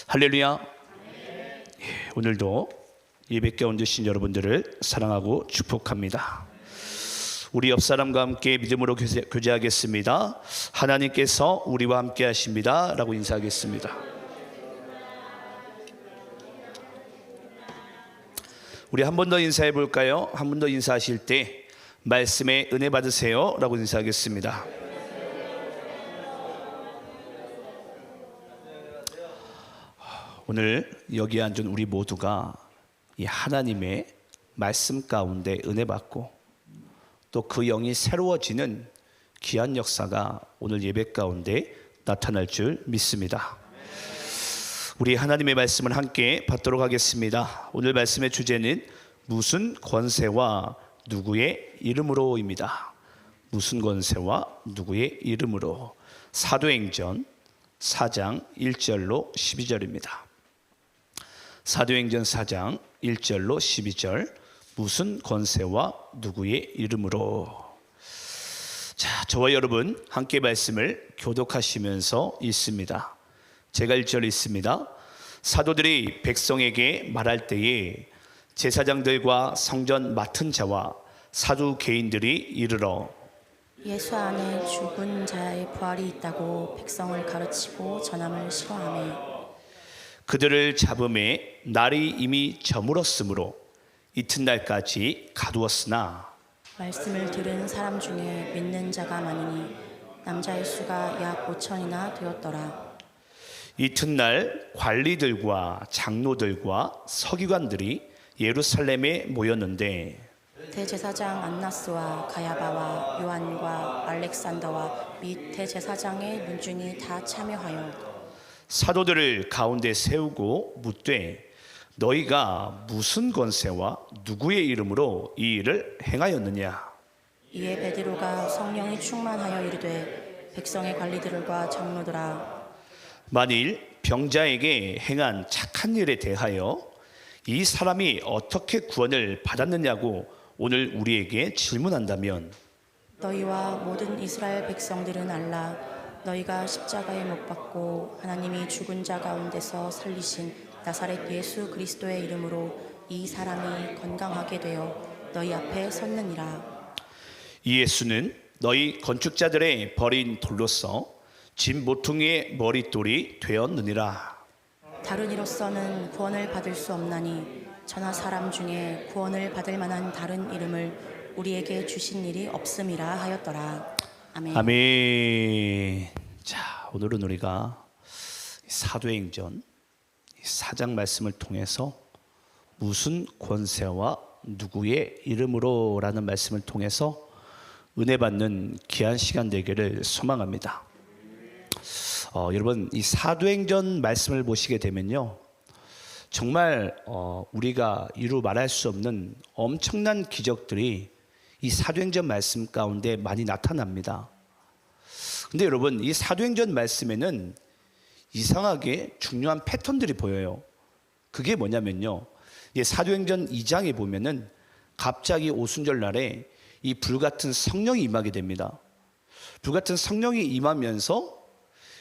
할렐루야. 오늘도 예배 가운데 오신 여러분들을 사랑하고 축복합니다. 우리 옆 사람과 함께 믿음으로 교제하겠습니다. 하나님께서 우리와 함께 하십니다 라고 인사하겠습니다. 우리 한 번 더 인사해 볼까요? 한 번 더 인사하실 때 말씀에 은혜 받으세요 라고 인사하겠습니다. 오늘 여기 앉은 우리 모두가 이 하나님의 말씀 가운데 은혜 받고 또 그 영이 새로워지는 귀한 역사가 오늘 예배 가운데 나타날 줄 믿습니다. 우리 하나님의 말씀을 함께 받도록 하겠습니다. 오늘 말씀의 주제는 무슨 권세와 누구의 이름으로입니다. 무슨 권세와 누구의 이름으로. 사도행전 4장 1절로 12절입니다. 사도행전 4장 1절로 12절. 무슨 권세와 누구의 이름으로. 자, 저와 여러분 함께 말씀을 교독하시면서 읽습니다. 제가 1절 읽습니다. 사도들이 백성에게 말할 때에 제사장들과 성전 맡은 자와 사두 개인들이 이르러 예수 안에 죽은 자의 부활이 있다고 백성을 가르치고 전함을 싫어하며 그들을 잡음에 날이 이미 저물었으므로 이튿날까지 가두었으나 말씀을 들은 사람 중에 믿는 자가 많으니 남자의 수가 약 5천이나 되었더라. 이튿날 관리들과 장로들과 서기관들이 예루살렘에 모였는데 대제사장 안나스와 가야바와 요한과 알렉산더와 및 대제사장의 문중이 다 참여하여 사도들을 가운데 세우고 묻되 너희가 무슨 권세와 누구의 이름으로 이 일을 행하였느냐. 이에 베드로가 성령이 충만하여 이르되 백성의 관리들과 장로들아 만일 병자에게 행한 착한 일에 대하여 이 사람이 어떻게 구원을 받았느냐고 오늘 우리에게 질문한다면 너희와 모든 이스라엘 백성들은 알라. 너희가 십자가에 못 박고 하나님이 죽은 자 가운데서 살리신 나사렛 예수 그리스도의 이름으로 이 사람이 건강하게 되어 너희 앞에 섰느니라. 이 예수는 너희 건축자들의 버린 돌로서 집 모퉁이의 머릿돌이 되었느니라. 다른 이로서는 구원을 받을 수 없나니 천하 사람 중에 구원을 받을 만한 다른 이름을 우리에게 주신 일이 없음이라 하였더라. 아멘. 아멘. 자, 오늘은 우리가 사도행전 4장 말씀을 통해서 무슨 권세와 누구의 이름으로 라는 말씀을 통해서 은혜 받는 귀한 시간 되기를 소망합니다. 여러분 이 사도행전 말씀을 보시게 되면요 정말 우리가 이루 말할 수 없는 엄청난 기적들이 이 사도행전 말씀 가운데 많이 나타납니다. 근데 여러분 이 사도행전 말씀에는 이상하게 중요한 패턴들이 보여요. 그게 뭐냐면요 사도행전 2장에 보면은 갑자기 오순절 날에 이 불같은 성령이 임하게 됩니다. 불같은 성령이 임하면서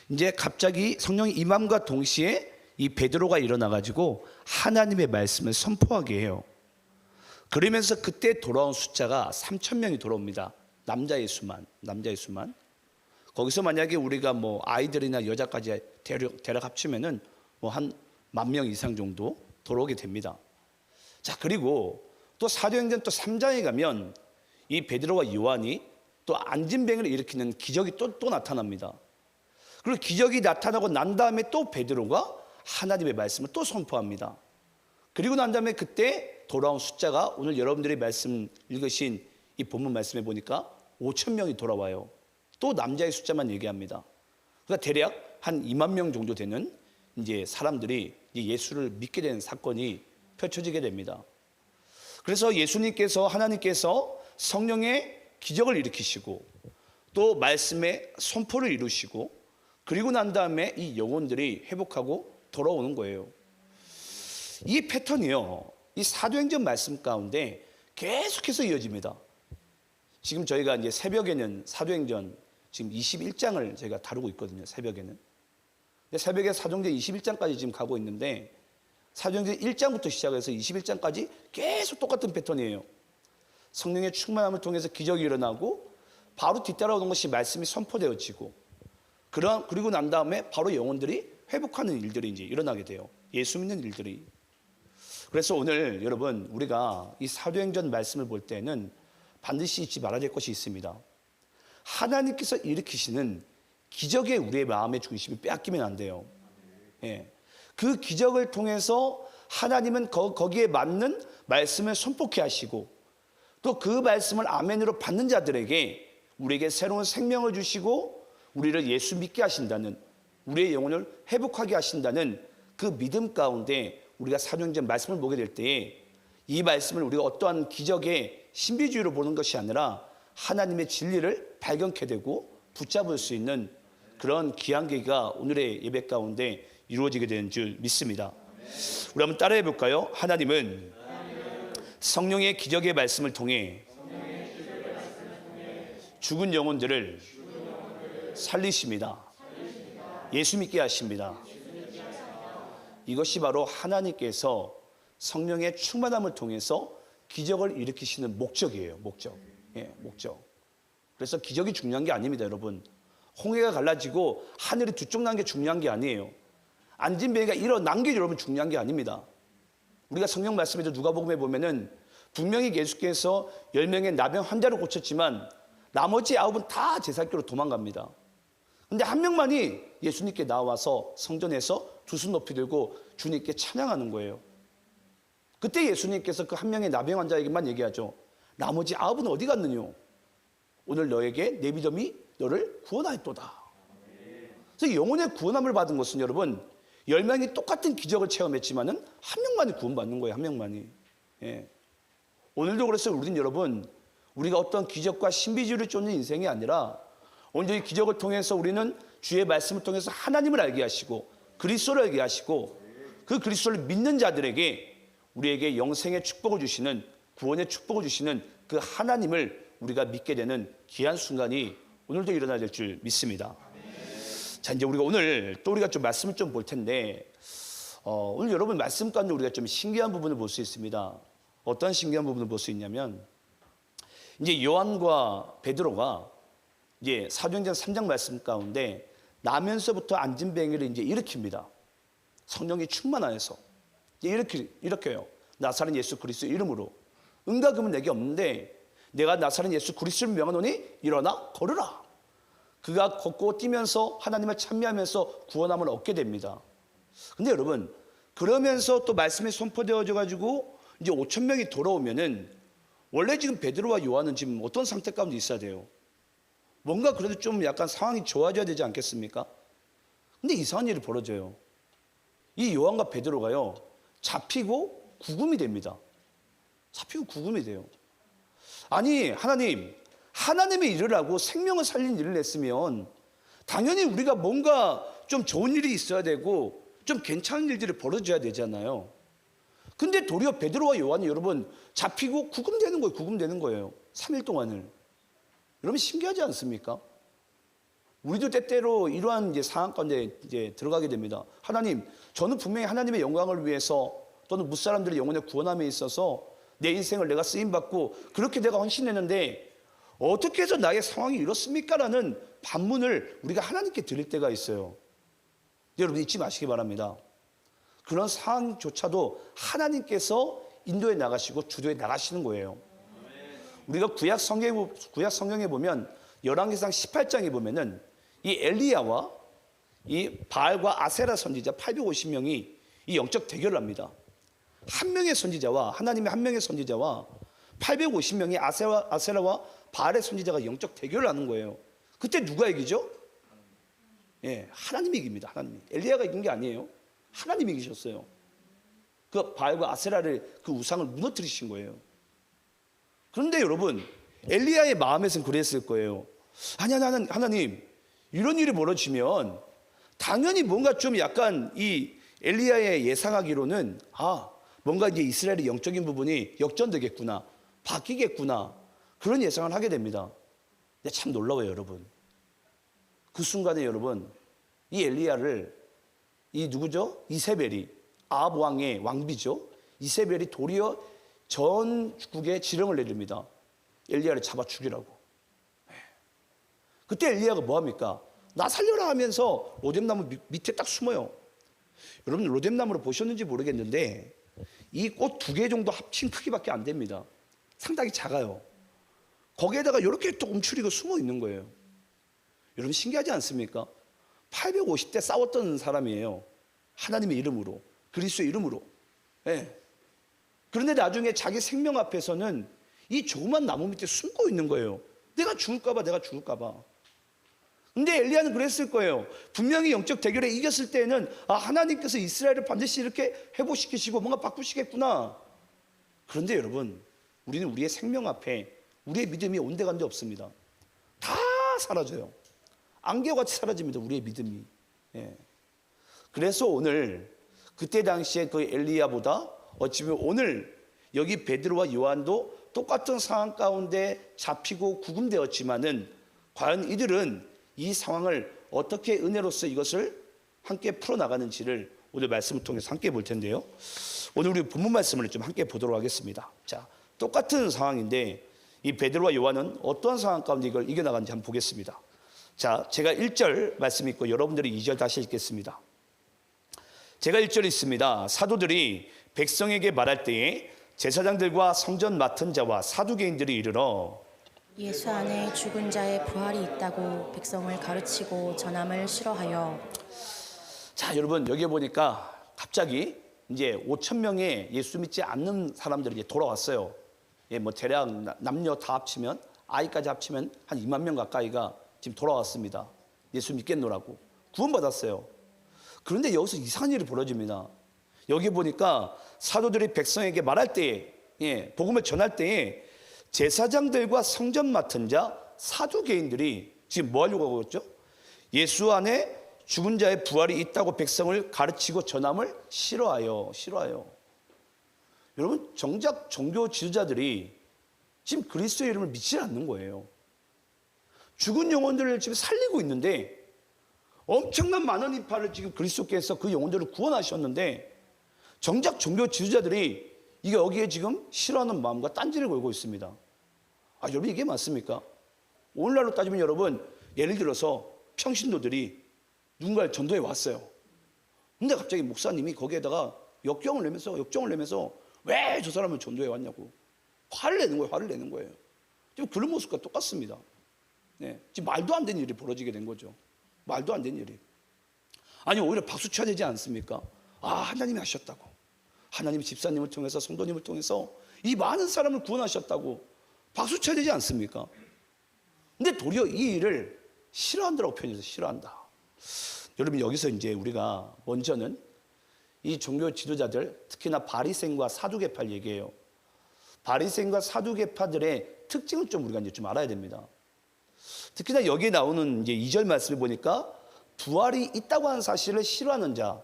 이제 갑자기 성령이 임함과 동시에 이 베드로가 일어나 가지고 하나님의 말씀을 선포하게 해요. 그러면서 그때 돌아온 숫자가 3,000명이 돌아옵니다. 남자의 수만. 거기서 만약에 우리가 뭐 아이들이나 여자까지 대략 합치면은 뭐 한 10,000명 이상 정도 돌아오게 됩니다. 자, 그리고 또 사도행전 또 3장에 가면 이 베드로와 요한이 또 안진뱅이를 일으키는 기적이 또 나타납니다. 그리고 기적이 나타나고 난 다음에 또 베드로가 하나님의 말씀을 또 선포합니다. 그리고 난 다음에 그때 돌아온 숫자가 오늘 여러분들이 말씀 읽으신 이 본문 말씀에 보니까 5,000명이 돌아와요. 또 남자의 숫자만 얘기합니다. 그러니까 대략 한 2만 명 정도 되는 이제 사람들이 예수를 믿게 되는 사건이 펼쳐지게 됩니다. 그래서 예수님께서 하나님께서 성령의 기적을 일으키시고 또 말씀의 선포를 이루시고 그리고 난 다음에 이 영혼들이 회복하고 돌아오는 거예요. 이 패턴이요 이 사도행전 말씀 가운데 계속해서 이어집니다. 지금 저희가 이제 새벽에는 사도행전 지금 21장을 저희가 다루고 있거든요. 새벽에는. 새벽에 사도행전 21장까지 지금 가고 있는데 사도행전 1장부터 시작해서 21장까지 계속 똑같은 패턴이에요. 성령의 충만함을 통해서 기적이 일어나고 바로 뒤따라오는 것이 말씀이 선포되어지고 그리고 난 다음에 바로 영혼들이 회복하는 일들이 이제 일어나게 돼요. 예수 믿는 일들이. 그래서 오늘 여러분 우리가 이 사도행전 말씀을 볼 때는 반드시 잊지 말아야 될 것이 있습니다. 하나님께서 일으키시는 기적에 우리의 마음의 중심이 빼앗기면 안 돼요. 예. 그 기적을 통해서 하나님은 거기에 맞는 말씀을 선포케 하시고 또 그 말씀을 아멘으로 받는 자들에게 우리에게 새로운 생명을 주시고 우리를 예수 믿게 하신다는, 우리의 영혼을 회복하게 하신다는 그 믿음 가운데 우리가 사도행전 말씀을 보게 될 때에 이 말씀을 우리가 어떠한 기적의 신비주의로 보는 것이 아니라 하나님의 진리를 발견케 되고 붙잡을 수 있는 그런 귀한 계기가 오늘의 예배 가운데 이루어지게 되는 줄 믿습니다. 우리 한번 따라해 볼까요? 하나님은 성령의 기적의 말씀을 통해 죽은 영혼들을 살리십니다. 예수 믿게 하십니다. 이것이 바로 하나님께서 성령의 충만함을 통해서 기적을 일으키시는 목적이에요. 목적. 예, 목적. 그래서 기적이 중요한 게 아닙니다, 여러분. 홍해가 갈라지고 하늘이 두 쪽 난 게 중요한 게 아니에요. 안진뱅이가 일어난 게 여러분 중요한 게 아닙니다. 우리가 성경 말씀에도 누가복음에 보면은 분명히 예수께서 10명의 나병 환자를 고쳤지만 나머지 9은 다 제살기로 도망갑니다. 근데 한 명만이 예수님께 나와서 성전에서 두 손 높이 들고 주님께 찬양하는 거예요. 그때 예수님께서 그 한 명의 나병 환자에게만 얘기하죠. 나머지 9은 어디 갔느냐? 오늘 너에게 내 믿음이 너를 구원하였도다. 그래서 영혼의 구원함을 받은 것은 여러분 10명이 똑같은 기적을 체험했지만은 한 명만이 구원받는 거예요. 한 명만이. 예. 오늘도 그래서 우리는 여러분 우리가 어떤 기적과 신비주의를 쫓는 인생이 아니라 온전히 기적을 통해서 우리는 주의 말씀을 통해서 하나님을 알게 하시고 그리스도를 알게 하시고 그 그리스도를 믿는 자들에게 우리에게 영생의 축복을 주시는, 구원의 축복을 주시는 그 하나님을 우리가 믿게 되는 귀한 순간이 오늘도 일어나야 될 줄 믿습니다. 자, 이제 우리가 오늘 또 우리가 좀 말씀을 좀 볼 텐데 오늘 여러분 말씀 가운데 우리가 좀 신기한 부분을 볼 수 있습니다. 어떤 신기한 부분을 볼 수 있냐면 이제 요한과 베드로가 이제 사도행전 3장 말씀 가운데 나면서부터 안진뱅이를 이제 일으킵니다. 성령이 충만하여서 일으켜요. 나사렛 예수 그리스도 이름으로 은과 금은 내게 없는데 내가 나사렛 예수 그리스도를 명하노니 일어나 걸으라. 그가 걷고 뛰면서 하나님을 찬미하면서 구원함을 얻게 됩니다. 근데 여러분 그러면서 또 말씀이 선포되어져 가지고 이제 5천 명이 돌아오면은 원래 지금 베드로와 요한은 지금 어떤 상태 가운데 있어야 돼요? 뭔가 그래도 좀 약간 상황이 좋아져야 되지 않겠습니까? 근데 이상한 일이 벌어져요. 이 요한과 베드로가요 잡히고 구금이 됩니다. 잡히고 구금이 돼요. 아니 하나님의 일을 하고 생명을 살린 일을 했으면 당연히 우리가 뭔가 좀 좋은 일이 있어야 되고 좀 괜찮은 일들이 벌어져야 되잖아요. 근데 도리어 베드로와 요한이 여러분 잡히고 구금되는 거예요. 3일 동안을. 여러분 신기하지 않습니까? 우리도 때때로 이러한 이제 상황 가운데 이제 들어가게 됩니다. 하나님, 저는 분명히 하나님의 영광을 위해서 또는 무사람들의 영혼의 구원함에 있어서 내 인생을 내가 쓰임받고 그렇게 내가 헌신했는데 어떻게 해서 나의 상황이 이렇습니까? 라는 반문을 우리가 하나님께 드릴 때가 있어요. 여러분 잊지 마시기 바랍니다. 그런 상황조차도 하나님께서 인도해 나가시고 주도해 나가시는 거예요. 우리가 구약 성경에 보면 열왕기상 18장에 보면은 이 엘리야와 이 바알과 아세라 선지자 850명이 이 영적 대결을 합니다. 한 명의 선지자와 하나님의 한 명의 선지자와 850명이 아세라와 바알의 선지자가 영적 대결을 하는 거예요. 그때 누가 이기죠? 예, 하나님이 이깁니다. 하나님이. 엘리야가 이긴 게 아니에요. 하나님이 이기셨어요. 그 바알과 아세라를 그 우상을 무너뜨리신 거예요. 그런데 여러분 엘리야의 마음에서는 그랬을 거예요. 아니야 나는 하나님 이런 일이 벌어지면 당연히 뭔가 좀 약간 이 엘리야의 예상하기로는 뭔가 이제 이스라엘의 영적인 부분이 역전되겠구나, 바뀌겠구나 그런 예상을 하게 됩니다. 근데 참 놀라워요 여러분. 그 순간에 여러분 이 엘리야를 이 누구죠? 이세벨이 아합 왕의 왕비죠. 이세벨이 도리어 전국에 지령을 내립니다. 엘리야를 잡아 죽이라고. 그때 엘리야가 뭐합니까? 나 살려라 하면서 로뎀나무 밑에 딱 숨어요. 여러분 로뎀나무를 보셨는지 모르겠는데 이 꽃 2개 정도 합친 크기밖에 안 됩니다. 상당히 작아요. 거기에다가 이렇게 또 움츠리고 숨어 있는 거예요. 여러분 신기하지 않습니까? 850대 싸웠던 사람이에요. 하나님의 이름으로, 그리스도의 이름으로. 예. 그런데 나중에 자기 생명 앞에서는 이 조그만 나무 밑에 숨고 있는 거예요. 내가 죽을까 봐. 근데 엘리야는 그랬을 거예요. 분명히 영적 대결에 이겼을 때에는 하나님께서 이스라엘을 반드시 이렇게 회복시키시고 뭔가 바꾸시겠구나. 그런데 여러분, 우리는 우리의 생명 앞에 우리의 믿음이 온데간데 없습니다. 다 사라져요. 안개같이 사라집니다. 우리의 믿음이. 예. 그래서 오늘 그때 당시에 그 엘리야보다 어찌 보면 오늘 여기 베드로와 요한도 똑같은 상황 가운데 잡히고 구금되었지만은 과연 이들은 이 상황을 어떻게 은혜로서 이것을 함께 풀어나가는지를 오늘 말씀을 통해서 함께 볼 텐데요. 오늘 우리 본문 말씀을 좀 함께 보도록 하겠습니다. 자, 똑같은 상황인데 이 베드로와 요한은 어떠한 상황 가운데 이걸 이겨나가는지 한번 보겠습니다. 자, 제가 1절 말씀 있고 여러분들이 2절 다시 읽겠습니다. 제가 1절 있습니다. 사도들이 백성에게 말할 때에 제사장들과 성전 맡은 자와 사두개인들이 이르러 예수 안에 죽은 자의 부활이 있다고 백성을 가르치고 전함을 싫어하여. 자, 여러분 여기 보니까 갑자기 이제 5천 명의 예수 믿지 않는 사람들이 이제 돌아왔어요. 예, 뭐 대략 남녀 다 합치면 아이까지 합치면 한 2만 명 가까이가 지금 돌아왔습니다. 예수 믿겠노라고 구원받았어요. 그런데 여기서 이상한 일이 벌어집니다. 여기 보니까 사도들이 백성에게 말할 때에, 예, 복음을 전할 때에 제사장들과 성전 맡은 자 사두개인들이 지금 뭐 하려고 하고 있죠? 예수 안에 죽은 자의 부활이 있다고 백성을 가르치고 전함을 싫어하여. 여러분 정작 종교 지도자들이 지금 그리스도의 이름을 믿지 않는 거예요. 죽은 영혼들을 지금 살리고 있는데 엄청난 많은 인파를 지금 그리스도께서 그 영혼들을 구원하셨는데 정작 종교 지도자들이 이게 여기에 지금 싫어하는 마음과 딴지를 걸고 있습니다. 여러분 이게 맞습니까? 오늘날로 따지면 여러분 예를 들어서 평신도들이 누군가를 전도해 왔어요. 근데 갑자기 목사님이 거기에다가 역정을 내면서 왜 저 사람을 전도해 왔냐고 화를 내는 거예요. 지금 그런 모습과 똑같습니다. 네, 지금 말도 안 되는 일이 벌어지게 된 거죠. 말도 안 되는 일이. 아니 오히려 박수 쳐야 되지 않습니까? 하나님이 하셨다고. 하나님이 집사님을 통해서 성도님을 통해서 이 많은 사람을 구원하셨다고 박수 쳐야 되지 않습니까? 근데 도리어 이 일을 싫어한다라고 표현해서 싫어한다. 여러분 여기서 이제 우리가 먼저는 이 종교 지도자들 특히나 바리새인과 사두개파를 얘기해요. 바리새인과 사두개파들의 특징을 좀 우리가 이제 좀 알아야 됩니다. 특히나 여기에 나오는 이제 2절 말씀을 보니까 부활이 있다고 하는 사실을 싫어하는 자,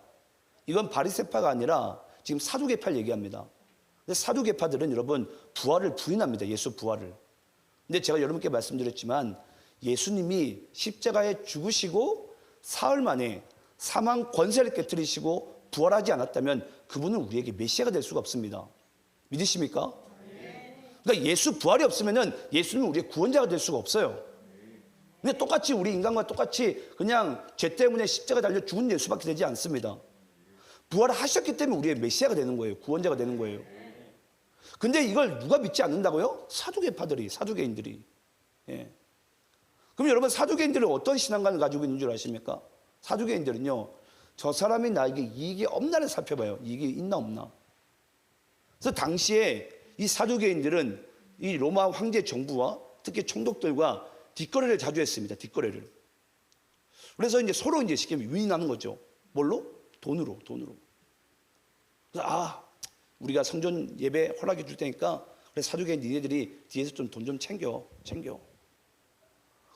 이건 바리새파가 아니라 지금 사두개파를 얘기합니다. 근데 사두개파들은 여러분 부활을 부인합니다. 예수 부활을. 근데 제가 여러분께 말씀드렸지만 예수님이 십자가에 죽으시고 사흘 만에 사망 권세를 깨뜨리시고 부활하지 않았다면 그분은 우리에게 메시아가 될 수가 없습니다. 믿으십니까? 그러니까 예수 부활이 없으면 예수님은 우리의 구원자가 될 수가 없어요. 근데 똑같이 우리 인간과 똑같이 그냥 죄 때문에 십자가 달려 죽은 예수밖에 되지 않습니다. 부활하셨기 때문에 우리의 메시아가 되는 거예요. 구원자가 되는 거예요. 근데 이걸 누가 믿지 않는다고요? 사두개인들이. 예. 그럼 여러분 사두개인들은 어떤 신앙관을 가지고 있는 줄 아십니까? 사두개인들은요, 저 사람이 나에게 이익이 없나를 살펴봐요. 이익이 있나 없나. 그래서 당시에 이 사두개인들은 이 로마 황제 정부와 특히 총독들과 뒷거래를 자주 했습니다. 뒷거래를. 그래서 이제 서로 이제 쉽게 유인하는 거죠. 뭘로? 돈으로. 그래서 우리가 성전 예배 허락해 줄 테니까 그래 사두개인 니네들이 뒤에서 좀 돈 좀 챙겨.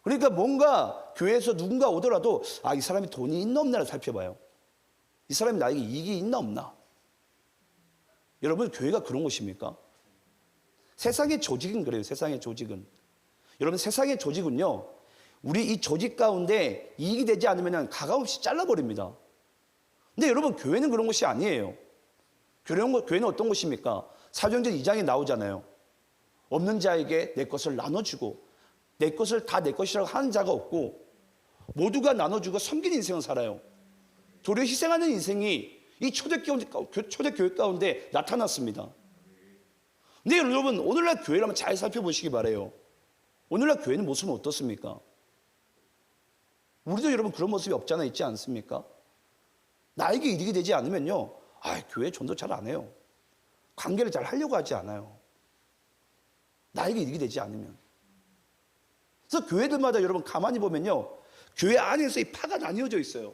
그러니까 뭔가 교회에서 누군가 오더라도 이 사람이 돈이 있나 없나를 살펴봐요. 이 사람이 나에게 이익이 있나 없나. 여러분 교회가 그런 곳입니까? 세상의 조직은 그래요. 세상의 조직은. 여러분 세상의 조직은요, 우리 이 조직 가운데 이익이 되지 않으면 가감없이 잘라버립니다. 근데 여러분, 교회는 그런 곳이 아니에요. 교회는 어떤 곳입니까? 사도행전 2장에 나오잖아요. 없는 자에게 내 것을 나눠주고 내 것을 다 내 것이라고 하는 자가 없고 모두가 나눠주고 섬기는 인생을 살아요. 도리어 희생하는 인생이 이 초대교회 가운데 나타났습니다. 근데 여러분, 오늘날 교회를 한번 잘 살펴보시기 바라요. 오늘날 교회는 모습은 어떻습니까? 우리도 여러분 그런 모습이 없잖아 있지 않습니까? 나에게 이익이 되지 않으면요, 교회 전도 잘 안 해요. 관계를 잘 하려고 하지 않아요. 나에게 이익이 되지 않으면. 그래서 교회들마다 여러분 가만히 보면요, 교회 안에서 이 파가 나뉘어져 있어요.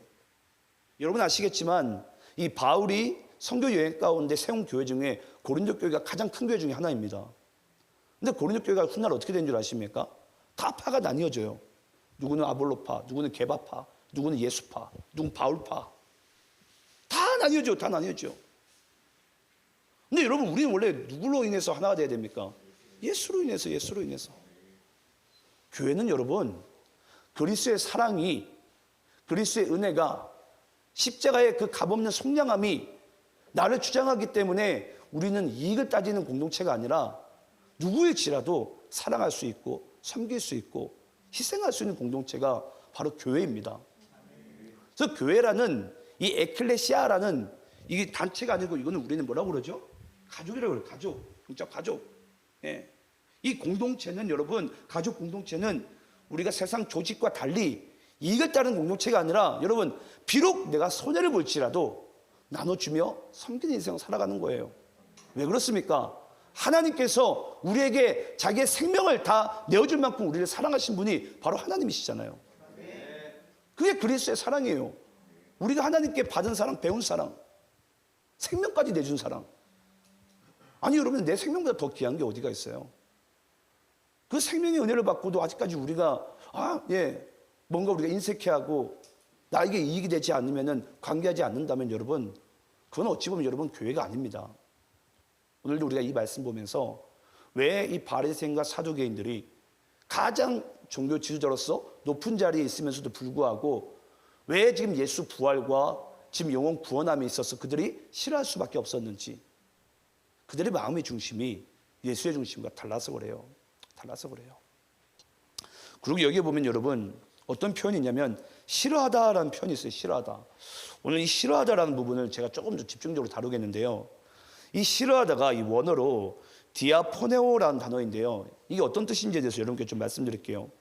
여러분 아시겠지만 이 바울이 선교 여행 가운데 세운 교회 중에 고린도 교회가 가장 큰 교회 중에 하나입니다. 근데 고린도 교회가 훗날 어떻게 된 줄 아십니까? 다 파가 나뉘어져요. 누구는 아볼로파, 누구는 게바파, 누구는 예수파, 누구는 바울파. 다 나뉘어져, 다 나뉘어져. 근데 여러분, 우리는 원래 누구로 인해서 하나가 돼야 됩니까? 예수로 인해서, 예수로 인해서. 교회는 여러분, 그리스도의 사랑이, 그리스도의 은혜가, 십자가의 그 값없는 속량함이 나를 주장하기 때문에 우리는 이익을 따지는 공동체가 아니라 누구일지라도 사랑할 수 있고 섬길 수 있고 희생할 수 있는 공동체가 바로 교회입니다. 그래서 교회라는 이 에클레시아라는 이게 단체가 아니고 이거는 우리는 뭐라고 그러죠? 가족이라고 그래요. 가족, 영적 가족. 예. 이 공동체는 여러분, 가족 공동체는 우리가 세상 조직과 달리 이익을 따르는 공동체가 아니라 여러분, 비록 내가 손해를 볼지라도 나눠주며 섬기는 인생을 살아가는 거예요. 왜 그렇습니까? 하나님께서 우리에게 자기의 생명을 다 내어줄 만큼 우리를 사랑하신 분이 바로 하나님이시잖아요. 그게 그리스도의 사랑이에요. 우리가 하나님께 받은 사랑, 배운 사랑, 생명까지 내준 사랑. 아니 여러분, 내 생명보다 더 귀한 게 어디가 있어요? 그 생명의 은혜를 받고도 아직까지 우리가 뭔가 우리가 인색해하고 나에게 이익이 되지 않으면 관계하지 않는다면 여러분, 그건 어찌 보면 여러분 교회가 아닙니다. 오늘도 우리가 이 말씀 보면서 왜 이 바리새인과 사두개인들이 가장 종교 지도자로서 높은 자리에 있으면서도 불구하고 왜 지금 예수 부활과 지금 영혼 구원함에 있어서 그들이 싫어할 수밖에 없었는지, 그들의 마음의 중심이 예수의 중심과 달라서 그래요. 달라서 그래요. 그리고 여기에 보면 여러분 어떤 표현이 있냐면 싫어하다라는 표현이 있어요. 싫어하다. 오늘 이 싫어하다라는 부분을 제가 조금 더 집중적으로 다루겠는데요. 이 싫어하다가 이 원어로 디아포네오라는 단어인데요. 이게 어떤 뜻인지에 대해서 여러분께 좀 말씀드릴게요.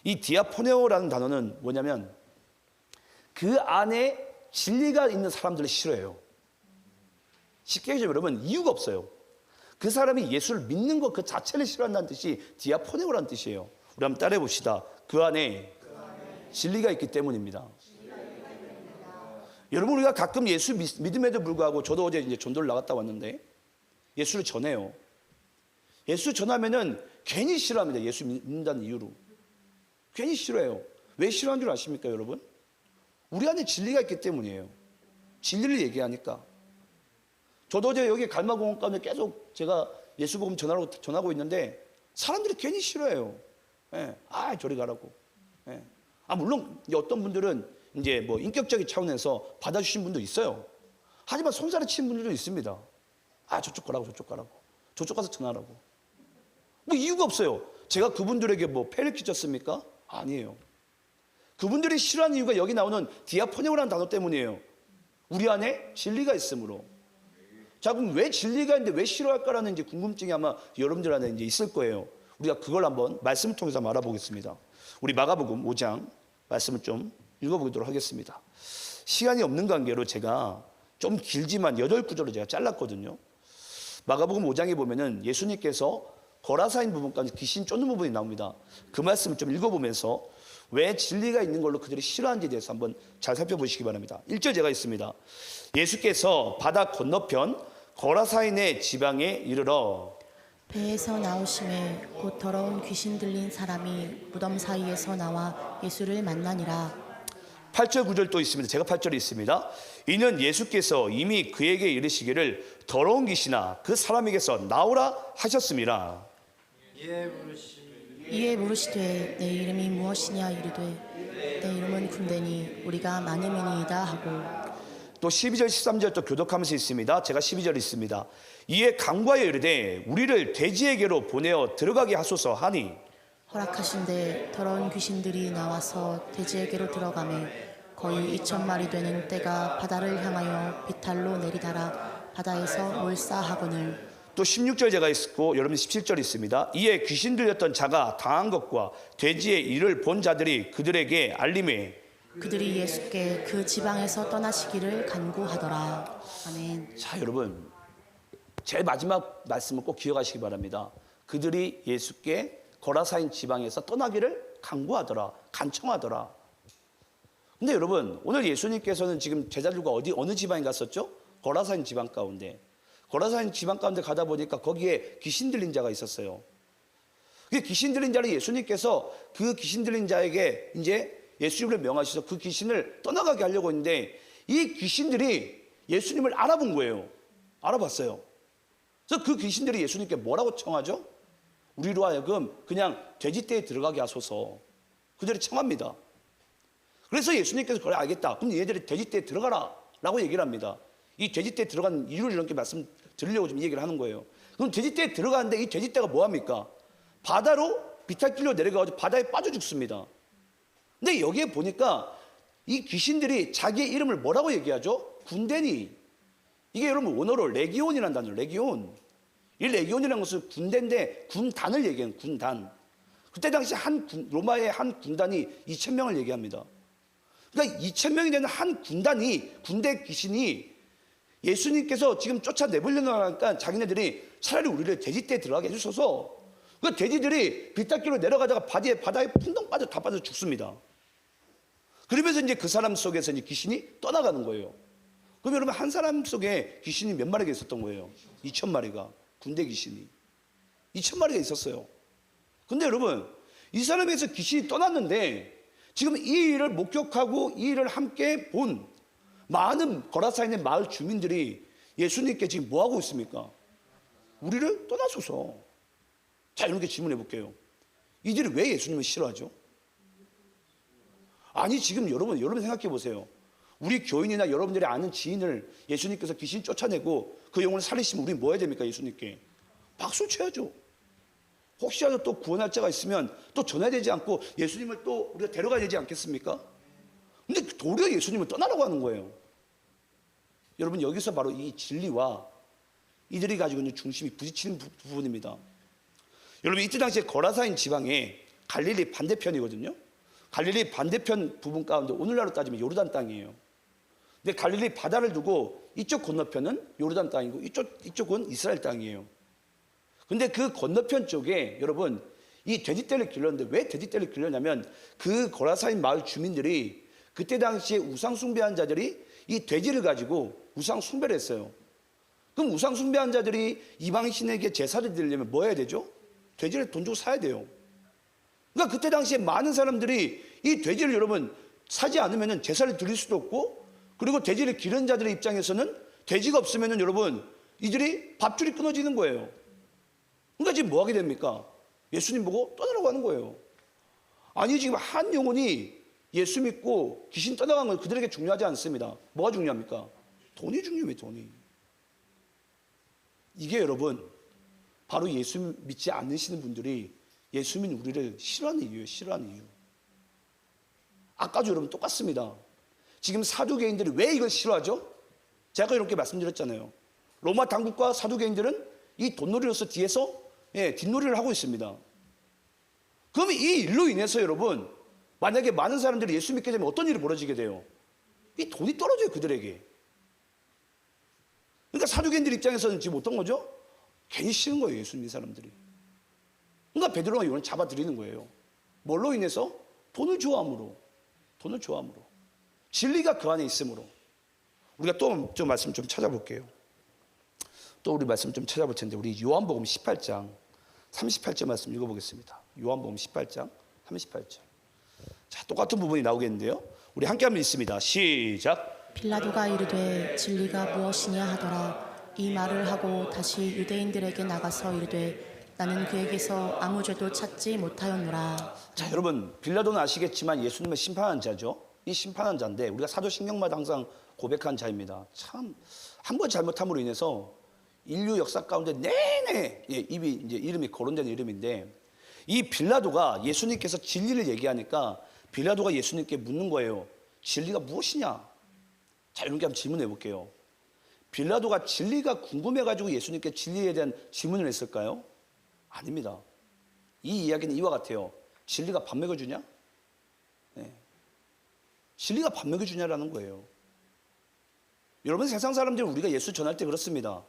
이 디아포네오라는 단어는 뭐냐면 그 안에 진리가 있는 사람들을 싫어해요. 쉽게 얘기하면 여러분 이유가 없어요. 그 사람이 예수를 믿는 것 그 자체를 싫어한다는 뜻이 디아포네오라는 뜻이에요. 우리 한번 따라해 봅시다. 그 안에 진리가 있기 때문입니다. 여러분 우리가 가끔 예수 믿음에도 불구하고 저도 어제 이제 전도를 나갔다 왔는데 예수를 전해요. 예수 전하면은 괜히 싫어합니다. 예수 믿는다는 이유로. 괜히 싫어해요. 왜 싫어하는 줄 아십니까 여러분? 우리 안에 진리가 있기 때문이에요. 진리를 얘기하니까. 저도 어제 여기 갈마공원 가운데 계속 제가 예수 복음 전하고 있는데 사람들이 괜히 싫어해요. 예. 저리 가라고. 예. 물론 어떤 분들은 이제 뭐 인격적인 차원에서 받아주신 분도 있어요. 하지만 손살을 치는 분들도 있습니다. 저쪽 가라고, 저쪽 가라고. 저쪽 가서 전하라고. 뭐 이유가 없어요. 제가 그분들에게 뭐 폐를 끼쳤습니까? 아니에요. 그분들이 싫어하는 이유가 여기 나오는 디아포네오라는 단어 때문이에요. 우리 안에 진리가 있으므로. 자, 그럼 왜 진리가 있는데 왜 싫어할까라는 이제 궁금증이 아마 여러분들 안에 이제 있을 거예요. 우리가 그걸 한번 말씀을 통해서 알아보겠습니다. 우리 마가복음 5장 말씀을 좀 읽어보도록 하겠습니다. 시간이 없는 관계로 제가 좀 길지만 8구절로 제가 잘랐거든요. 마가복음 5장에 보면은 예수님께서 거라사인 부분까지 귀신 쫓는 부분이 나옵니다. 그 말씀을 좀 읽어보면서 왜 진리가 있는 걸로 그들이 싫어하는지에 대해서 한번 잘 살펴보시기 바랍니다. 1절 제가 있습니다. 예수께서 바다 건너편 거라사인의 지방에 이르러 배에서 나오심에 곧 더러운 귀신 들린 사람이 무덤 사이에서 나와 예수를 만나니라. 8절 9절 또 있습니다. 제가 8절에 있습니다. 이는 예수께서 이미 그에게 이르시기를 더러운 귀신아 그 사람에게서 나오라 하셨습니다. 이에 물으시되 내 이름이 무엇이냐 이르되 내 이름은 군대니 우리가 많음이니이다 하고. 또 12절 13절 또 교독하면서 있습니다. 제가 12절 있습니다. 이에 강구하여 이르되 우리를 돼지에게로 보내어 들어가게 하소서 하니 허락하신데 더러운 귀신들이 나와서 돼지에게로 들어가매 거의 2,000마리 되는 떼가 바다를 향하여 비탈로 내리다라 바다에서 몰사하거늘. 또 16절 제가 있고 여러분 17절 있습니다. 이에 귀신 들렸던 자가 당한 것과 돼지의 일을 본 자들이 그들에게 알림해 그들이 예수께 그 지방에서 떠나시기를 간구하더라. 아멘. 자 여러분 제일 마지막 말씀을 꼭 기억하시기 바랍니다. 그들이 예수께 거라사인 지방에서 떠나기를 간구하더라, 간청하더라. 근데 여러분 오늘 예수님께서는 지금 제자들과 어느 지방에 갔었죠? 거라사인 지방 가운데. 거라사인 지방 가운데 가다 보니까 거기에 귀신 들린 자가 있었어요. 그 귀신 들린 자를 예수님께서 그 귀신 들린 자에게 이제 예수님을 명하셔서 그 귀신을 떠나가게 하려고 했는데 이 귀신들이 예수님을 알아본 거예요. 알아봤어요. 그래서 그 귀신들이 예수님께 뭐라고 청하죠? 우리로 하여금 그냥 돼지떼에 들어가게 하소서. 그들이 청합니다. 그래서 예수님께서 그래 알겠다. 그럼 얘들이 돼지떼에 들어가라 라고 얘기를 합니다. 이 돼지떼에 들어간 이유를 이렇게 말씀드리려고 좀 얘기를 하는 거예요. 그럼 돼지떼에 들어가는데 이 돼지떼가 뭐합니까? 바다로 비탈길로 내려가서 바다에 빠져 죽습니다. 근데 여기에 보니까 이 귀신들이 자기의 이름을 뭐라고 얘기하죠? 군대니. 이게 여러분 원어로 레기온이라는 단어예요. 레기온. 이 레기온이라는 것은 군대인데 군단을 얘기해요. 군단. 그때 당시 로마의 한 군단이 2,000명을 얘기합니다. 그러니까 2,000명이 되는 한 군단이 군대 귀신이 예수님께서 지금 쫓아내보려고 하니까 자기네들이 차라리 우리를 돼지떼에 들어가게 해주셔서 그 돼지들이 비탈길로 내려가다가 바다에 풍덩 다 빠져 죽습니다. 그러면서 이제 그 사람 속에서 이제 귀신이 떠나가는 거예요. 그럼 여러분 한 사람 속에 귀신이 몇 마리가 있었던 거예요? 2,000마리가. 군대 귀신이. 2,000마리가 있었어요. 근데 여러분 이 사람에서 귀신이 떠났는데 지금 이 일을 목격하고 이 일을 함께 본 많은 거라사인의 마을 주민들이 예수님께 지금 뭐하고 있습니까? 우리를 떠나소서. 자, 이렇게 질문해 볼게요. 이들이 왜 예수님을 싫어하죠? 아니 지금 여러분 생각해 보세요. 우리 교인이나 여러분들이 아는 지인을 예수님께서 귀신 쫓아내고 그 영혼을 살리시면 우리 뭐 해야 됩니까? 예수님께 박수 쳐야죠. 혹시라도 또 구원할 자가 있으면 또 전해야 되지 않고 예수님을 또 우리가 데려가야 되지 않겠습니까? 근데 도리어 예수님을 떠나라고 하는 거예요. 여러분 여기서 바로 이 진리와 이들이 가지고 있는 중심이 부딪히는 부분입니다. 여러분 이때 당시에 거라사인 지방에 갈릴리 반대편이거든요. 갈릴리 반대편 부분 가운데 오늘날로 따지면 요르단 땅이에요. 근데 갈릴리 바다를 두고 이쪽 건너편은 요르단 땅이고 이쪽은 이스라엘 땅이에요. 근데 그 건너편 쪽에 여러분 이 돼지떼를 길렀는데 왜 돼지떼를 길렀냐면 그 거라사인 마을 주민들이 그때 당시에 우상 숭배한 자들이 이 돼지를 가지고 우상 숭배를 했어요. 그럼 우상 숭배한 자들이 이방신에게 제사를 드리려면 뭐 해야 되죠? 돼지를 돈 주고 사야 돼요. 그러니까 그때 당시에 많은 사람들이 이 돼지를 여러분 사지 않으면 제사를 드릴 수도 없고 그리고 돼지를 기른 자들의 입장에서는 돼지가 없으면 여러분 이들이 밥줄이 끊어지는 거예요. 그러니까 지금 뭐 하게 됩니까? 예수님 보고 떠나라고 하는 거예요. 아니 지금 한 영혼이 예수 믿고 귀신 떠나간 건 그들에게 중요하지 않습니다. 뭐가 중요합니까? 돈이 중요해요. 돈이. 이게 여러분 바로 예수 믿지 않으시는 분들이 예수 믿는 우리를 싫어하는 이유예요. 싫어하는 이유. 아까도 여러분 똑같습니다. 지금 사두개인들이 왜 이걸 싫어하죠? 제가 이렇게 말씀드렸잖아요. 로마 당국과 사두개인들은 이 돈놀이로서 뒤에서 뒷놀이를 하고 있습니다. 그러면 이 일로 인해서 여러분 만약에 많은 사람들이 예수 믿게 되면 어떤 일이 벌어지게 돼요? 이 돈이 떨어져요. 그들에게. 그러니까 사두개인들 입장에서는 지금 어떤 거죠? 괜히 싫은 거예요. 예수 믿는 사람들이. 그러니까 베드로가 요한을 잡아들이는 거예요. 뭘로 인해서? 돈을 좋아함으로. 돈을 좋아함으로. 진리가 그 안에 있으므로. 우리가 또 좀 말씀 좀 찾아볼게요. 또 우리 말씀 좀 찾아볼 텐데 우리 요한복음 18장 38절 말씀 읽어보겠습니다. 요한복음 18장 38절. 자, 똑같은 부분이 나오겠는데요. 우리 함께 한번 읽습니다. 시작. 빌라도가 이르되 진리가 무엇이냐 하더라. 이 말을 하고 다시 유대인들에게 나가서 이르되 나는 그에게서 아무 죄도 찾지 못하였노라. 자, 여러분 빌라도는 아시겠지만 예수님을 심판한 자죠. 이 심판한 자인데 우리가 사도신경마다 항상 고백한 자입니다. 참 한 번 잘못함으로 인해서 인류 역사 가운데 내내 입이 이제 이름이 거론되는 이름인데 이 빌라도가 예수님께서 진리를 얘기하니까 빌라도가 예수님께 묻는 거예요. 진리가 무엇이냐? 자, 이렇게 한번 질문해 볼게요. 빌라도가 진리가 궁금해가지고 예수님께 진리에 대한 질문을 했을까요? 아닙니다. 이 이야기는 이와 같아요. 진리가 밥 먹여주냐? 네. 진리가 밥 먹여주냐라는 거예요. 여러분, 세상 사람들이 우리가 예수 전할 때 그렇습니다.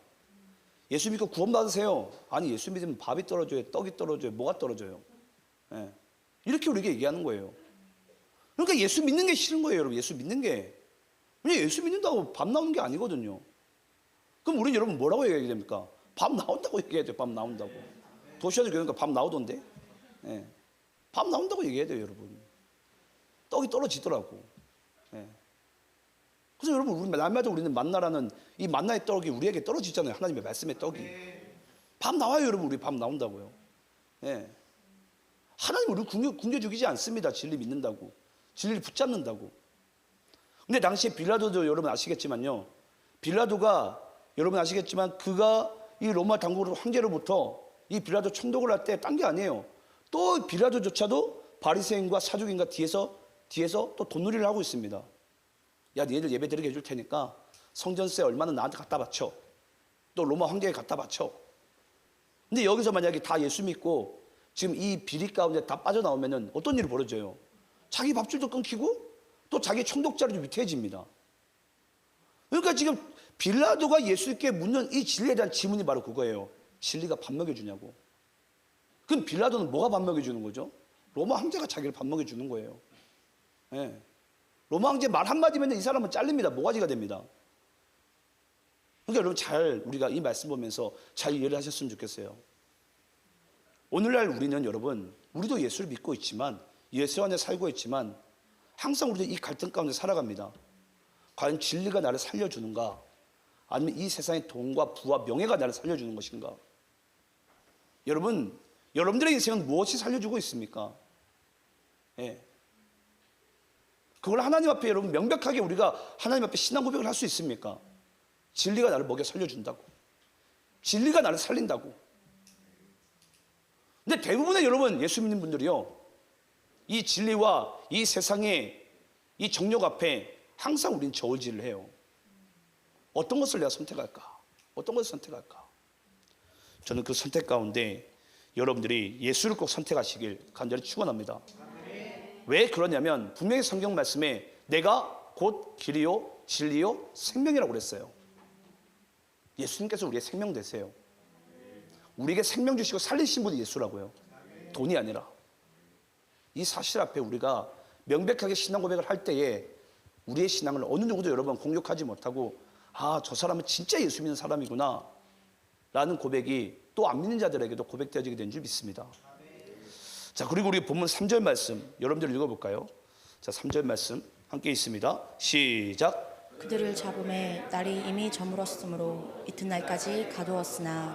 예수 믿고 구원받으세요. 아니, 예수 믿으면 밥이 떨어져요, 떡이 떨어져요, 뭐가 떨어져요. 네. 이렇게 우리에게 얘기하는 거예요. 그러니까 예수 믿는 게 싫은 거예요, 여러분. 예수 믿는 게. 그냥 예수 믿는다고 밥 나오는 게 아니거든요. 그럼 우리는 여러분 뭐라고 얘기해야 됩니까? 밥 나온다고 얘기해야 돼요. 밥 나온다고. 도시아들 그러니까 밥 나오던데. 네. 밥 나온다고 얘기해야 돼요, 여러분. 떡이 떨어지더라고. 네. 그래서 여러분, 우리 날마다 우리는 만나라는 이 만나의 떡이 우리에게 떨어지잖아요. 하나님의 말씀의 떡이. 밥 나와요, 여러분. 우리 밥 나온다고요. 네. 하나님 우리를 굶겨 죽이지 않습니다. 진리 믿는다고. 진리를 붙잡는다고. 근데 당시에 빌라도도 여러분 아시겠지만요. 빌라도가 여러분 아시겠지만 그가 이 로마 당국 황제로부터 이 빌라도 총독을 할 때 딴 게 아니에요. 또 빌라도조차도 바리새인과 사두개인과 뒤에서 또 돈놀이를 하고 있습니다. 야, 니네들 예배 드리게 해줄 테니까 성전세 얼마는 나한테 갖다 바쳐. 또 로마 황제에 갖다 바쳐. 근데 여기서 만약에 다 예수 믿고 지금 이 비리 가운데 다 빠져나오면은 어떤 일이 벌어져요? 자기 밥줄도 끊기고 또 자기 총독 자리도 위태해집니다. 그러니까 지금 빌라도가 예수님께 묻는 이 진리에 대한 질문이 바로 그거예요. 진리가 밥 먹여주냐고. 그럼 빌라도는 뭐가 밥 먹여주는 거죠? 로마 황제가 자기를 밥 먹여주는 거예요. 네. 로마 황제 말 한마디면 이 사람은 잘립니다. 모가지가 됩니다. 그러니까 여러분 잘 우리가 이 말씀 보면서 잘 이해를 하셨으면 좋겠어요. 오늘날 우리는 여러분, 우리도 예수를 믿고 있지만 예수 안에 살고 있지만 항상 우리도 이 갈등 가운데 살아갑니다. 과연 진리가 나를 살려주는가? 아니면 이 세상의 돈과 부와 명예가 나를 살려주는 것인가? 여러분, 여러분들의 인생은 무엇이 살려주고 있습니까? 예. 그걸 하나님 앞에 여러분 명백하게 우리가 하나님 앞에 신앙 고백을 할 수 있습니까? 진리가 나를 먹여 살려준다고. 진리가 나를 살린다고. 근데 대부분의 여러분 예수 믿는 분들이요, 이 진리와 이 세상의 이 정욕 앞에 항상 우리는 저울질을 해요. 어떤 것을 내가 선택할까? 어떤 것을 선택할까? 저는 그 선택 가운데 여러분들이 예수를 꼭 선택하시길 간절히 축원합니다. 왜 그러냐면 분명히 성경 말씀에 내가 곧 길이요 진리요 생명이라고 그랬어요. 예수님께서 우리의 생명 되세요. 우리에게 생명 주시고 살리신 분이 예수라고요. 돈이 아니라. 이 사실 앞에 우리가 명백하게 신앙 고백을 할 때에 우리의 신앙을 어느 누구도 여러분 공격하지 못하고, 아, 저 사람은 진짜 예수 믿는 사람이구나 라는 고백이 또 안 믿는 자들에게도 고백되어지게 된 줄 믿습니다. 자, 그리고 우리 본문 3절 말씀 여러분들 읽어볼까요? 자, 3절 말씀 함께 있습니다. 시작. 그들을 잡음에 날이 이미 저물었으므로 이튿날까지 가두었으나.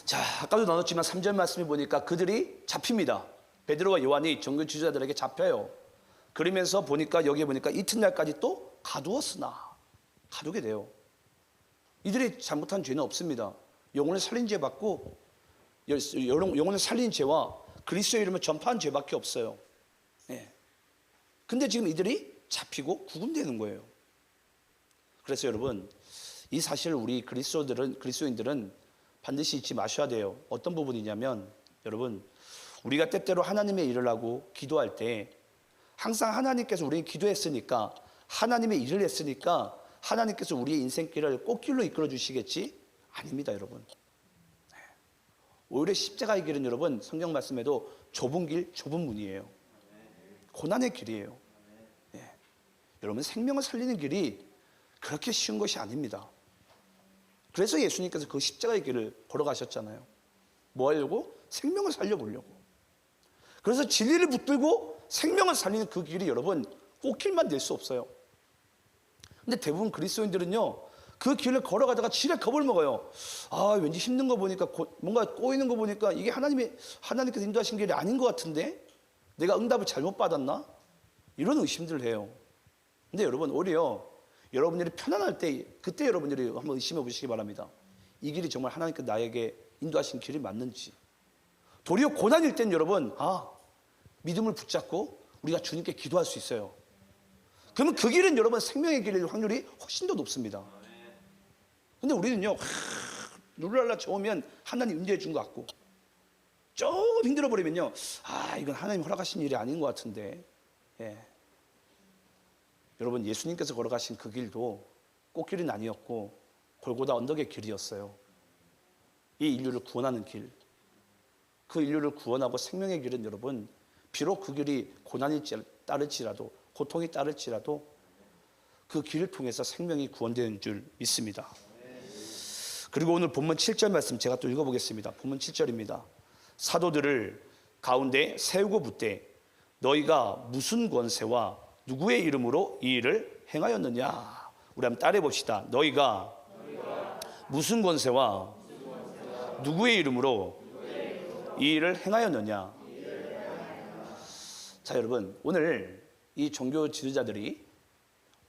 자, 아까도 나눴지만 3절 말씀에 보니까 그들이 잡힙니다. 베드로와 요한이 종교 지도자들에게 잡혀요. 그러면서 보니까 여기에 보니까 이튿날까지 또 가두게 돼요. 이들이 잘못한 죄는 없습니다. 영혼을 살린 죄 받고 영혼을 살린 죄와 그리스도의 이름을 전파한 죄밖에 없어요. 예. 근데 지금 이들이 잡히고 구금되는 거예요. 그래서 여러분, 이 사실 우리 그리스도인들은 반드시 잊지 마셔야 돼요. 어떤 부분이냐면, 여러분, 우리가 때때로 하나님의 일을 하고 기도할 때 항상 하나님께서 우리에게 기도했으니까, 하나님의 일을 했으니까 하나님께서 우리의 인생길을 꽃길로 이끌어 주시겠지? 아닙니다, 여러분. 오히려 십자가의 길은 여러분 성경 말씀에도 좁은 길, 좁은 문이에요. 고난의 길이에요. 예. 여러분, 생명을 살리는 길이 그렇게 쉬운 것이 아닙니다. 그래서 예수님께서 그 십자가의 길을 걸어가셨잖아요. 뭐 하려고? 생명을 살려보려고. 그래서 진리를 붙들고 생명을 살리는 그 길이 여러분 꽃길만 될 수 없어요. 근데 대부분 그리스도인들은요, 그 길을 걸어가다가 지레 겁을 먹어요. 아, 왠지 힘든 거 보니까, 뭔가 꼬이는 거 보니까 이게 하나님께서 인도하신 길이 아닌 것 같은데? 내가 응답을 잘못 받았나? 이런 의심들을 해요. 근데 여러분 오히려 여러분들이 편안할 때 그때 여러분들이 한번 의심해 보시기 바랍니다. 이 길이 정말 하나님께 나에게 인도하신 길이 맞는지. 도리어 고난일 땐 여러분 믿음을 붙잡고 우리가 주님께 기도할 수 있어요. 그러면 그 길은 여러분 생명의 길일 확률이 훨씬 더 높습니다. 근데 우리는요 룰랄라 좋으면 하나님 인도해 준 것 같고 조금 힘들어 버리면요 이건 하나님 허락하신 일이 아닌 것 같은데. 여러분 예수님께서 걸어가신 그 길도 꽃길은 아니었고 골고다 언덕의 길이었어요. 이 인류를 구원하는 길, 그 인류를 구원하고 생명의 길은 여러분 비록 그 길이 고난이 따를지라도 고통이 따를지라도 그 길을 통해서 생명이 구원되는 줄 믿습니다. 그리고 오늘 본문 7절 말씀 제가 또 읽어보겠습니다. 본문 7절입니다. 사도들을 가운데 세우고 묻되 너희가 무슨 권세와 누구의 이름으로 이 일을 행하였느냐. 우리 한번 따라해 봅시다. 너희가 무슨 권세와 누구의 이름으로 이 일을 행하였느냐. 자 여러분 오늘 이 종교 지도자들이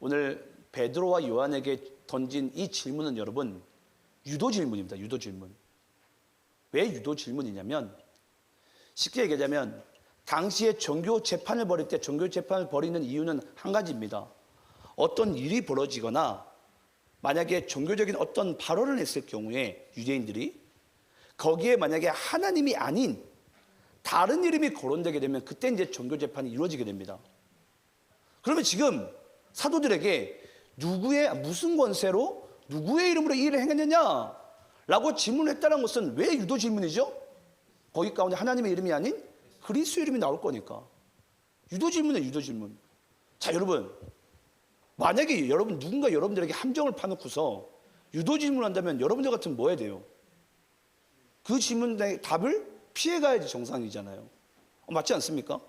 오늘 베드로와 요한에게 던진 이 질문은 여러분 유도 질문입니다. 유도 질문. 왜 유도 질문이냐면 쉽게 얘기하자면 당시에 종교 재판을 벌일 때 종교 재판을 벌이는 이유는 한 가지입니다. 어떤 일이 벌어지거나 만약에 종교적인 어떤 발언을 했을 경우에 유대인들이 거기에 만약에 하나님이 아닌 다른 이름이 거론되게 되면 그때 이제 종교 재판이 이루어지게 됩니다. 그러면 지금 사도들에게 무슨 권세로 누구의 이름으로 이 일을 행했느냐 라고 질문했다는 것은 왜 유도 질문이죠? 거기 가운데 하나님의 이름이 아닌 그리스도 이름이 나올 거니까. 유도 질문이에요. 유도 질문. 자 여러분 만약에 누군가 여러분들에게 함정을 파놓고서 유도 질문한다면 여러분들 같으면 뭐 해야 돼요? 그 질문의 답을 피해가야지 정상이잖아요. 맞지 않습니까?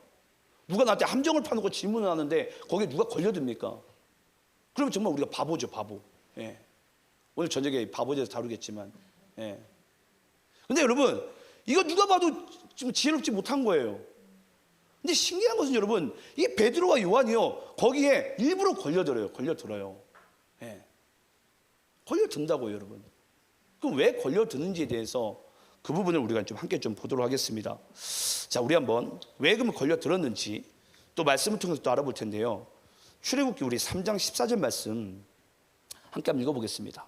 누가 나한테 함정을 파놓고 질문을 하는데 거기에 누가 걸려듭니까? 그러면 정말 우리가 바보죠. 바보. 오늘 저녁에 바보에 대해서 다루겠지만 근데 여러분 이거 누가 봐도 지금 지혜롭지 못한 거예요. 근데 신기한 것은 여러분 이 베드로와 요한이요 거기에 일부러 걸려들어요. 걸려든다고요 여러분. 그럼 왜 걸려드는지에 대해서 그 부분을 우리가 좀 함께 좀 보도록 하겠습니다. 자 우리 한번 왜 그러면 걸려들었는지 또 말씀을 통해서 또 알아볼 텐데요. 출애굽기 우리 3장 14절 말씀 함께 한번 읽어보겠습니다.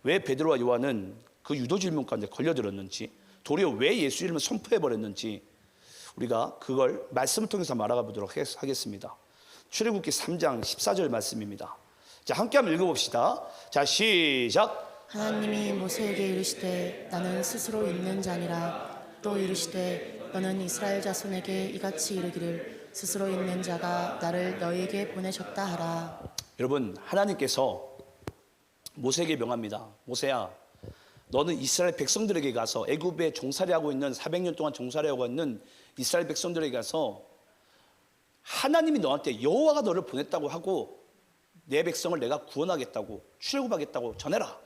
왜 베드로와 요한은 그 유도 질문 가운데 걸려들었는지 도리어 왜 예수 이름을 선포해버렸는지 우리가 그걸 말씀을 통해서 알아가 보도록 하겠습니다. 출애굽기 3장 14절 말씀입니다. 자 함께 한번 읽어봅시다. 자 시작. 하나님이 모세에게 이르시되 나는 스스로 있는 자니라. 또 이르시되 너는 이스라엘 자손에게 이같이 이르기를 스스로 있는 자가 나를 너희에게 보내셨다 하라. 여러분 하나님께서 모세에게 명합니다. 모세야 너는 이스라엘 백성들에게 가서 애굽에 종살이 하고 있는 400년 동안 종살이 하고 있는 이스라엘 백성들에게 가서 하나님이 너한테 여호와가 너를 보냈다고 하고 내 백성을 내가 구원하겠다고 출애굽하겠다고 전해라.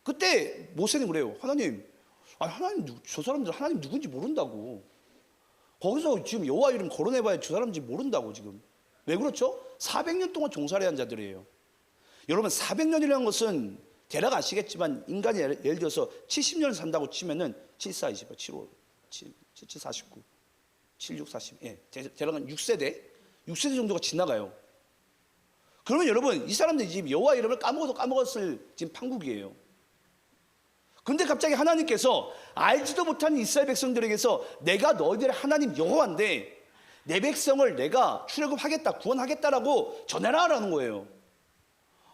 그때 모세는 그래요. 하나님 저 사람들 하나님 누군지 모른다고. 거기서 지금 여호와 이름 거론해봐야 저 사람인지 모른다고 지금. 왜 그렇죠? 400년 동안 종살이 한 자들이에요. 여러분 400년이라는 것은 대략 아시겠지만 인간이 예를 들어서 70년을 산다고 치면은 74, 25, 75, 77, 49, 76, 40 대략 6세대 정도가 지나가요. 그러면 여러분 이 사람들이 지금 여호와 이름을 까먹어도 까먹었을 지금 판국이에요. 그런데 갑자기 하나님께서 알지도 못한 이스라엘 백성들에게서 내가 너희들의 하나님 여호와인데 내 백성을 내가 출애굽하겠다 구원하겠다라고 전해라라는 거예요.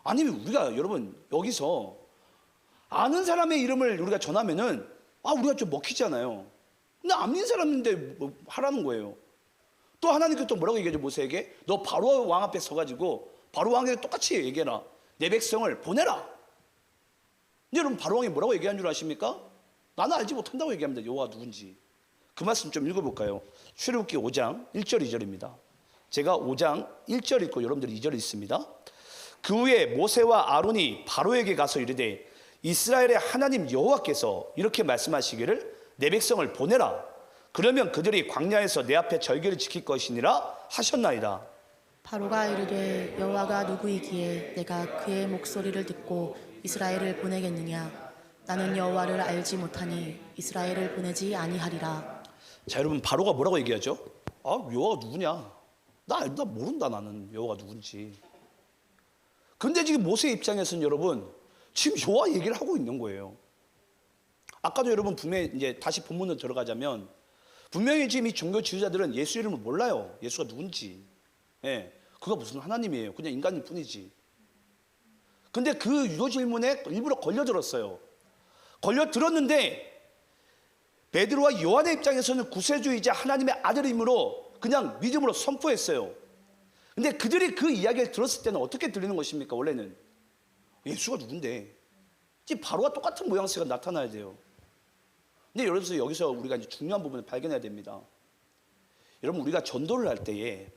아니면 우리가 여러분 여기서 아는 사람의 이름을 우리가 전하면은 우리가 좀 먹히잖아요. 근데 안 믿는 사람인데 뭐 하라는 거예요. 또 하나님께서 또 뭐라고 얘기하죠? 모세에게 너 바로 왕 앞에 서가지고 바로 왕에게 똑같이 얘기해라. 내 백성을 보내라. 근데 여러분 바로 왕이 뭐라고 얘기한 줄 아십니까? 나는 알지 못한다고 얘기합니다. 여호와 누군지. 그 말씀 좀 읽어볼까요? 출애굽기 5장 1절 2절입니다. 제가 5장 1절 읽고 여러분들이 2절 읽습니다. 그 후에 모세와 아론이 바로에게 가서 이르되 이스라엘의 하나님 여호와께서 이렇게 말씀하시기를 내 백성을 보내라. 그러면 그들이 광야에서 내 앞에 절기를 지킬 것이니라 하셨나이다. 바로가 이르되 여호와가 누구이기에 내가 그의 목소리를 듣고 이스라엘을 보내겠느냐. 나는 여호와를 알지 못하니 이스라엘을 보내지 아니하리라. 자, 여러분 바로가 뭐라고 얘기하죠? 아, 여호와가 누구냐? 나 모른다, 나는 여호와가 누군지. 근데 지금 모세 입장에서는 여러분 지금 여호와 얘기를 하고 있는 거예요. 아까도 여러분 분명히 이제 다시 본문으로 들어가자면 분명히 지금 이 종교 지도자들은 예수 이름을 몰라요. 예수가 누군지. 예, 그가 무슨 하나님이에요. 그냥 인간일 뿐이지. 근데 그 유도 질문에 일부러 걸려들었어요. 걸려들었는데 베드로와 요한의 입장에서는 구세주이자 하나님의 아들임으로 그냥 믿음으로 선포했어요. 근데 그들이 그 이야기를 들었을 때는 어떻게 들리는 것입니까? 원래는 예수가 누군데? 지금 바로와 똑같은 모양새가 나타나야 돼요. 근데 여기서 우리가 이제 중요한 부분을 발견해야 됩니다. 여러분, 우리가 전도를 할 때에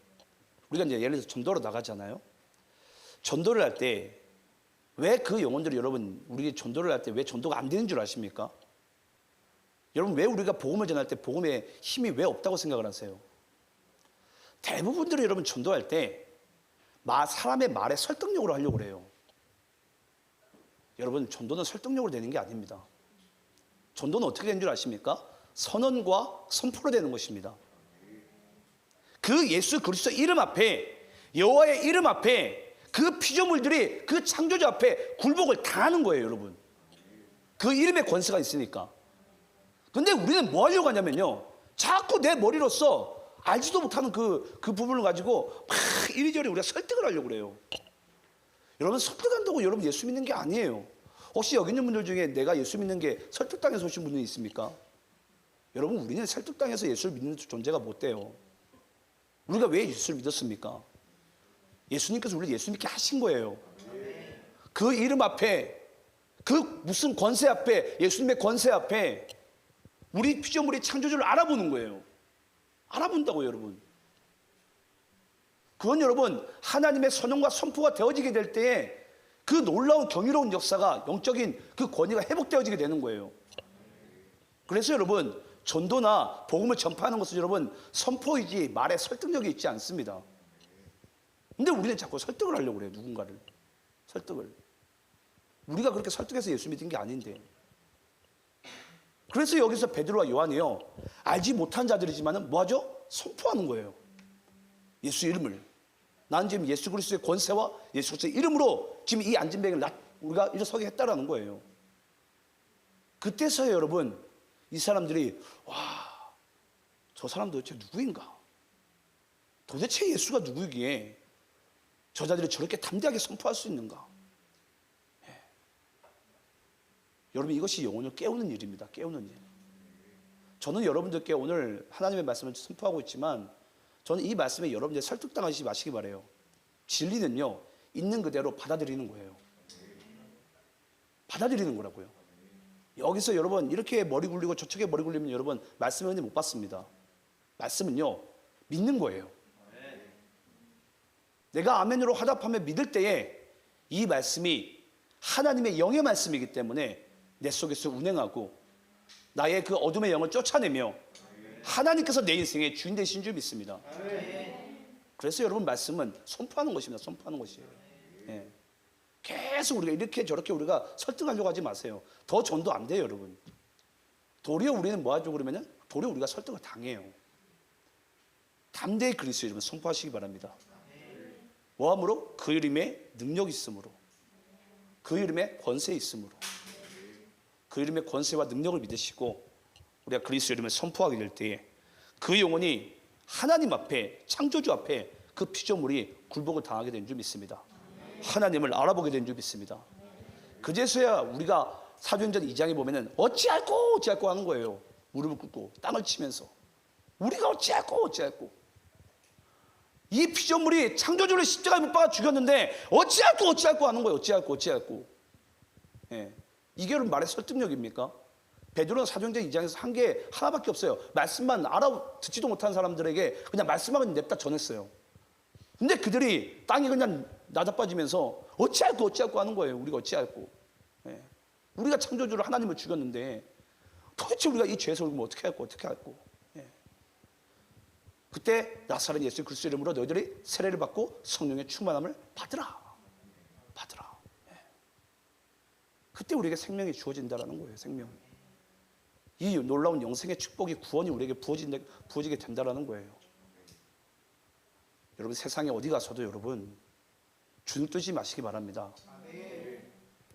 우리가 이제 예를 들어서 전도로 나가잖아요. 전도를 할 때 왜 그 영혼들이 여러분 우리 전도를 할 때 왜 전도가 안 되는 줄 아십니까? 여러분, 왜 우리가 복음을 전할 때 복음에 힘이 왜 없다고 생각을 하세요? 대부분들이 여러분 전도할 때 사람의 말에 설득력으로 하려고 그래요. 여러분, 전도는 설득력으로 되는 게 아닙니다. 전도는 어떻게 되는 줄 아십니까? 선언과 선포로 되는 것입니다. 그 예수 그리스도 이름 앞에, 여호와의 이름 앞에 그 피조물들이 그 창조주 앞에 굴복을 당하는 거예요, 여러분. 그 이름의 권세가 있으니까. 근데 우리는 뭐 하려고 하냐면요, 자꾸 내 머리로서 알지도 못하는 그 부분을 가지고 막 이리저리 우리가 설득을 하려고 그래요. 여러분, 설득한다고 여러분 예수 믿는 게 아니에요. 혹시 여기 있는 분들 중에 내가 예수 믿는 게 설득당해서 오신 분이 있습니까? 여러분, 우리는 설득당해서 예수를 믿는 존재가 못 돼요. 우리가 왜 예수를 믿었습니까? 예수님께서 우리를 예수 믿게 하신 거예요. 그 이름 앞에, 그 무슨 권세 앞에, 예수님의 권세 앞에 우리 피조물이 창조주를 알아보는 거예요. 알아본다고요, 여러분. 그건 여러분 하나님의 선언과 선포가 되어지게 될 때에 그 놀라운 경이로운 역사가, 영적인 그 권위가 회복되어지게 되는 거예요. 그래서 여러분, 전도나 복음을 전파하는 것은 여러분 선포이지 말에 설득력이 있지 않습니다. 근데 우리는 자꾸 설득을 하려고 그래요. 누군가를 설득을. 우리가 그렇게 설득해서 예수 믿은 게 아닌데. 그래서 여기서 베드로와 요한이요, 알지 못한 자들이지만은 뭐하죠? 선포하는 거예요. 예수 이름을. 나는 지금 예수 그리스도의 권세와 예수 그리스도의 이름으로 지금 이 안진뱅이를 우리가 일어서게 했다라는 거예요. 그때서야 여러분 이 사람들이 와, 저 사람 도대체 누구인가? 도대체 예수가 누구이기에 저자들이 저렇게 담대하게 선포할 수 있는가? 예. 여러분, 이것이 영혼을 깨우는 일입니다. 깨우는 일. 저는 여러분들께 오늘 하나님의 말씀을 선포하고 있지만 저는 이 말씀에 여러분들 설득당하지 마시기 바라요. 진리는요, 있는 그대로 받아들이는 거예요. 받아들이는 거라고요. 여기서 여러분 이렇게 머리 굴리고 저쪽에 머리 굴리면 여러분 말씀의 은혜 못 받습니다. 말씀은요, 믿는 거예요. 내가 아멘으로 화답하며 믿을 때에 이 말씀이 하나님의 영의 말씀이기 때문에 내 속에서 운행하고 나의 그 어둠의 영을 쫓아내며 하나님께서 내 인생의 주인 되신 줄 믿습니다. 그래서 여러분 말씀은 선포하는 것입니다. 선포하는 것이에요. 예. 계속 우리가 이렇게 저렇게 우리가 설득하려고 하지 마세요. 더 전도 안 돼요, 여러분. 도리어 우리는 뭐 하죠 그러면은? 도리어 우리가 설득을 당해요. 담대히 그리스도 이름을 선포하시기 바랍니다. 뭐함으로? 그 이름에 능력이 있으므로, 그 이름에 권세 있으므로, 그 이름의 권세와 능력을 믿으시고 우리가 그리스도 이름을 선포하게 될 때에 그 영혼이 하나님 앞에, 창조주 앞에 그 피조물이 굴복을 당하게 된 줄 믿습니다. 하나님을 알아보게 된 줄 믿습니다. 그제서야 우리가 사도행전 2장에 보면은 어찌할꼬 하는 거예요. 무릎을 꿇고 땅을 치면서 우리가 어찌할꼬. 이 피조물이 창조주를 십자가에 못 박아 죽였는데 어찌할꼬 하는 거예요. 어찌할꼬. 예. 이게 여러분 말의 설득력입니까? 베드로는 사도행전 2장에서 한 게 하나밖에 없어요. 말씀만 알아듣지도 못한 사람들에게 그냥 말씀만 냅다 전했어요. 근데 그들이 땅이 그냥 나자빠지면서 어찌할꼬 하는 거예요. 우리가 어찌할꼬. 예. 우리가 창조주를 하나님을 죽였는데 도대체 우리가 이 죄에서 우리가 어떻게 할꼬. 예. 그때 나사렛 예수 그리스도 이름으로 너희들이 세례를 받고 성령의 충만함을 받으라. 예. 그때 우리에게 생명이 주어진다라는 거예요. 생명. 이 놀라운 영생의 축복이 구원이 우리에게 부어지게 된다라는 거예요. 여러분 세상에 어디 가서도 여러분 주눅 들지 마시기 바랍니다.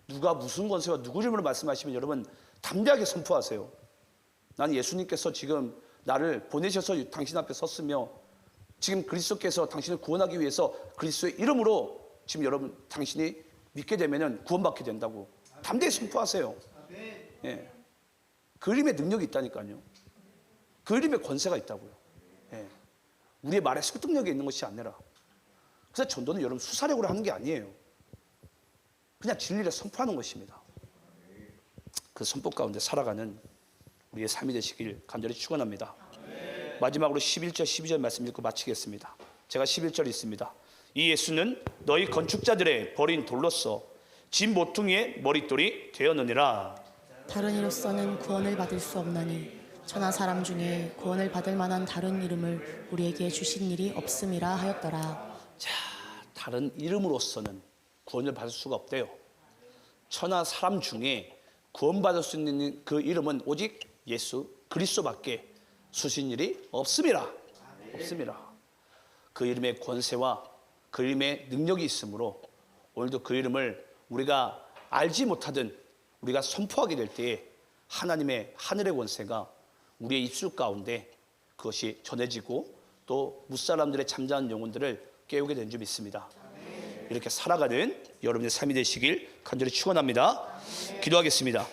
누가 무슨 권세와 누구 이름으로 말씀하시면 여러분 담대하게 선포하세요. 난 예수님께서 지금 나를 보내셔서 당신 앞에 섰으며 지금 그리스도께서 당신을 구원하기 위해서 그리스도의 이름으로 지금 여러분 당신이 믿게 되면 구원받게 된다고 담대히 선포하세요. 예. 그 이름의 능력이 있다니까요. 그 이름의 권세가 있다고요. 예. 우리의 말에 설득력이 있는 것이 아니라. 그래서 전도는 여러분 수사력으로 하는 게 아니에요. 그냥 진리를 선포하는 것입니다. 그 선포 가운데 살아가는 우리의 삶이 되시길 간절히 축원합니다. 마지막으로 11절 12절 말씀 읽고 마치겠습니다. 제가 11절 있습니다. 이 예수는 너희 건축자들의 버린 돌로서 진 모퉁이의 머릿돌이 되었느니라. 다른 이로서는 구원을 받을 수 없나니 천하 사람 중에 구원을 받을 만한 다른 이름을 우리에게 주신 일이 없음이라 하였더라. 자, 다른 이름으로서는 구원을 받을 수가 없대요. 천하 사람 중에 구원받을 수 있는 그 이름은 오직 예수 그리스도밖에 주신 일이 없음이라. 그 이름의 권세와 그 이름의 능력이 있으므로 오늘도 그 이름을 우리가 알지 못하든 우리가 선포하게 될 때에 하나님의 하늘의 권세가 우리의 입술 가운데 그것이 전해지고 또 무사람들의 잠자는 영혼들을 깨우게 된 줄 믿습니다. 이렇게 살아가는 여러분의 삶이 되시길 간절히 축원합니다. 기도하겠습니다.